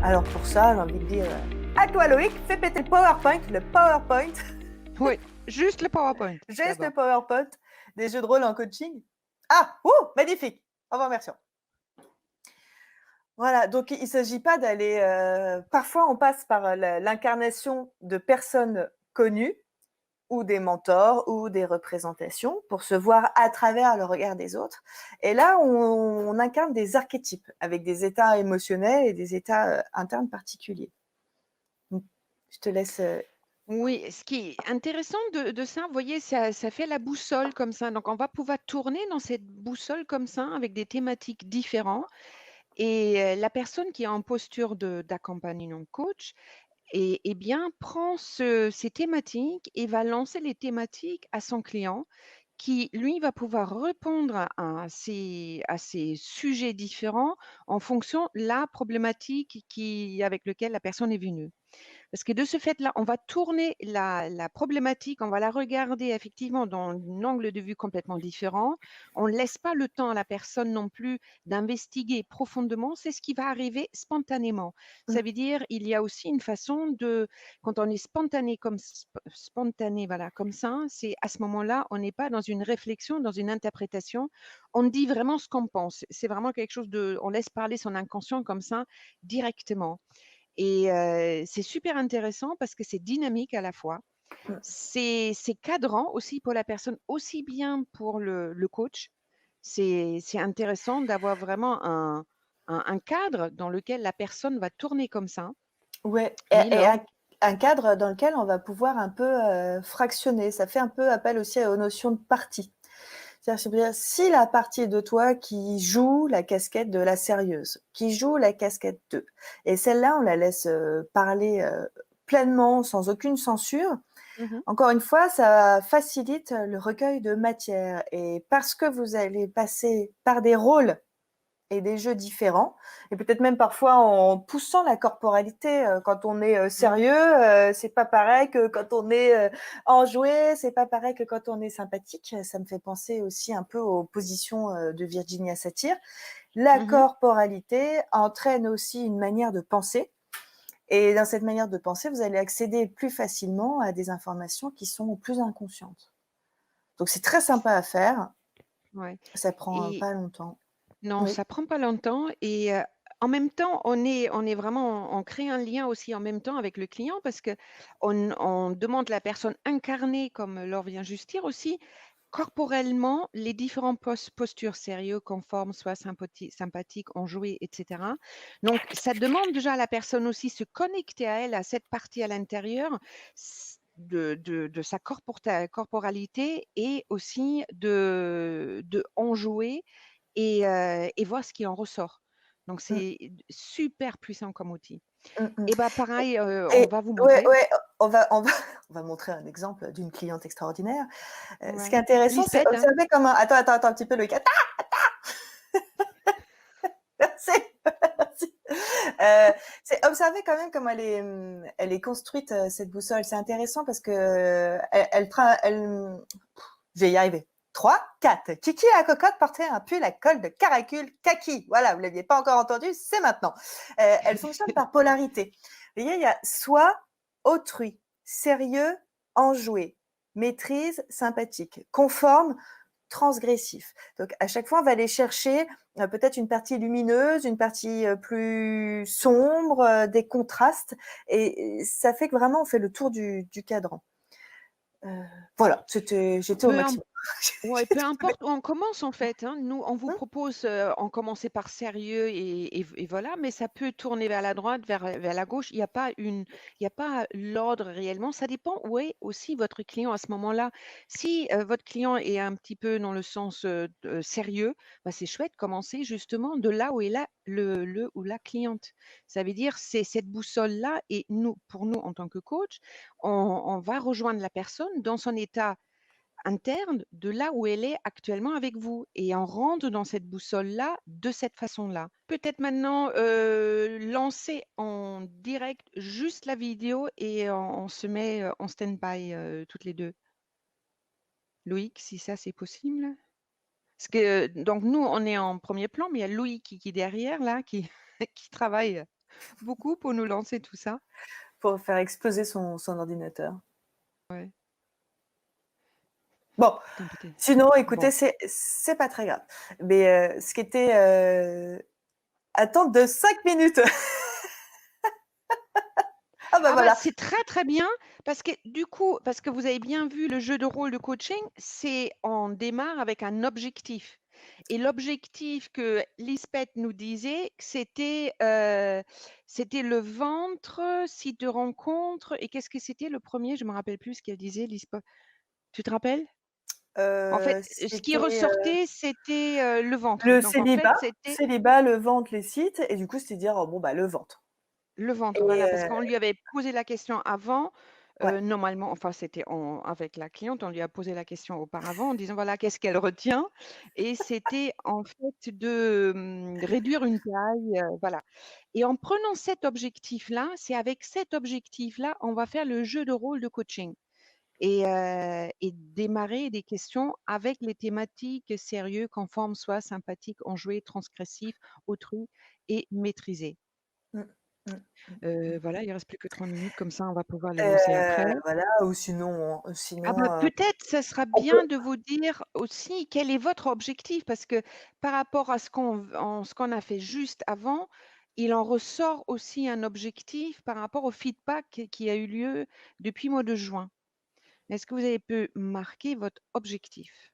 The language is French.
Alors pour ça, j'ai envie de dire, à toi Loïc, fais péter le PowerPoint, Oui, juste le PowerPoint juste le d'abord. PowerPoint des jeux de rôle en coaching. Ah, magnifique, en version. Voilà, donc il ne s'agit pas d'aller. Parfois, on passe par l'incarnation de personnes connues ou des mentors ou des représentations pour se voir à travers le regard des autres. Et là, on incarne des archétypes avec des états émotionnels et des états internes particuliers. Donc, je te laisse. Oui, ce qui est intéressant de ça, vous voyez, ça fait la boussole comme ça. Donc, on va pouvoir tourner dans cette boussole comme ça avec des thématiques différentes. Et la personne qui est en posture d'accompagnement coach, eh bien, prend ces thématiques et va lancer les thématiques à son client qui, lui, va pouvoir répondre à ces sujets différents en fonction de la problématique avec laquelle la personne est venue. Parce que de ce fait-là, on va tourner la problématique, on va la regarder effectivement dans un angle de vue complètement différent. On ne laisse pas le temps à la personne non plus d'investiguer profondément. C'est ce qui va arriver spontanément. Ça veut dire il y a aussi une façon de, quand on est spontané, voilà, comme ça, c'est à ce moment-là, on n'est pas dans une réflexion, dans une interprétation. On dit vraiment ce qu'on pense. C'est vraiment quelque chose de, on laisse parler son inconscient comme ça directement. Et c'est super intéressant parce que c'est dynamique à la fois. C'est cadrant aussi pour la personne, aussi bien pour le coach. C'est intéressant d'avoir vraiment un cadre dans lequel la personne va tourner comme ça. Ouais, Mais et lors, un cadre dans lequel on va pouvoir un peu fractionner. Ça fait un peu appel aussi aux notions de partie. C'est-à-dire, si la partie de toi qui joue la casquette de la sérieuse, qui joue la casquette de, et celle-là, on la laisse parler pleinement, sans aucune censure. Mhm, Encore une fois, ça facilite le recueil de matière. Et parce que vous allez passer par des rôles et des jeux différents, et peut-être même parfois en poussant la corporalité. Quand on est mhm, sérieux, c'est pas pareil que quand on est enjoué, c'est pas pareil que quand on est sympathique. Ça me fait penser aussi un peu aux positions de Virginia Satir. La mhm. corporalité entraîne aussi une manière de penser, et dans cette manière de penser, vous allez accéder plus facilement à des informations qui sont plus inconscientes. Donc c'est très sympa à faire, Ouais. ça prend Et pas longtemps. non, Oui. ça prend pas longtemps et en même temps, on est vraiment on crée un lien aussi en même temps avec le client parce qu'on demande la personne incarnée, comme Laure vient juste dire aussi, corporellement, les différentes postures sérieux, conformes, soit sympathiques, enjouées, et cetera. Donc ça demande déjà à la personne aussi se connecter à elle, à cette partie à l'intérieur de sa corporalité et aussi de enjouer et voir ce qui en ressort. Donc Mmh, c'est super puissant comme outil. mmh, mmh. Et bah, pareil, on Et va vous ouais, montrer. ouais, on va on va montrer un exemple d'une cliente extraordinaire. Ce qui est Ouais. intéressant, c'est Lisbeth, hein? observer comment, attends un petit peu Loïc. Attends, merci, merci. C'est observer quand même comment elle est construite, cette boussole. C'est intéressant parce que, je vais y arriver. 3, 4. Kiki la cocotte portait un pull à col de caracule kaki. Voilà, vous l'aviez pas encore entendu, c'est maintenant. Elle fonctionne par polarité. Vous voyez, il y a soi, autrui, sérieux, enjoué, maîtrise, sympathique, conforme, transgressif. Donc à chaque fois, on va aller chercher peut-être une partie lumineuse, une partie plus sombre, des contrastes, et ça fait que vraiment on fait le tour du cadran. Voilà, j'étais au Peu im maximum. Ouais, peu importe où on commence en fait, hein. Nous, on vous Hum, propose, on commençait par sérieux et voilà, mais ça peut tourner vers la droite, vers la gauche. Il y a pas l'ordre réellement. Ça dépend où est aussi votre client à ce moment-là. Si, votre client est un petit peu dans le sens, sérieux, bah, c'est chouette, commencer justement de là où est là le ou la cliente. Ça veut dire, c'est cette boussole-là et nous, pour nous en tant que coach, on va rejoindre la personne dans son état interne de là où elle est actuellement avec vous et on rentre dans cette boussole-là de cette façon-là. Peut-être maintenant lancer en direct juste la vidéo et on se met en stand-by toutes les deux. Loïc, si ça c'est possible. Parce que donc nous on est en premier plan, mais il y a Loïc qui est derrière là, qui, qui travaille. beaucoup pour nous lancer tout ça. pour faire exploser son ordinateur. Ouais, Bon, putain, peut-être. sinon, écoutez, Bon. c'est pas très grave. Mais ce qui était attente de 5 minutes. Ah bah Ah bah, voilà. c'est très, très bien parce que du coup, parce que vous avez bien vu le jeu de rôle de coaching, c'est on démarre avec un objectif et l'objectif que Lisbeth nous disait, c'était le ventre, site de rencontre et qu'est-ce que c'était le premier? Je me rappelle plus ce qu'elle disait Lisbeth. Tu te rappelles? En fait, ce qui C'était, ressortait, c'était, le ventre. le Donc en fait, célibat, c'était célibat, le ventre, les sites et du coup, c'était dire: «Bon, bah, le ventre» le ventre, et voilà, parce qu'on lui avait posé la question avant, ouais. normalement, enfin, c'était en avec la cliente, on lui a posé la question auparavant en disant, voilà, qu'est-ce qu'elle retient? Et c'était en fait de, réduire une taille, voilà. Et en prenant cet objectif-là, c'est avec cet objectif-là, on va faire le jeu de rôle de coaching et démarrer des questions avec les thématiques sérieux, conformes, soit sympathiques, enjoué, transgressif, autrui et maîtrisé. Mmh. Mmh. Mmh. Voilà, il reste plus que 3 minutes, comme ça on va pouvoir les lancer après. Voilà ou sinon Ah bah, peut-être ça sera on peut bien de vous dire aussi quel est votre objectif parce que par rapport à ce qu'on a fait juste avant, il en ressort aussi un objectif par rapport au feedback qui a eu lieu depuis mois de juin. Est-ce que vous avez pu marquer votre objectif?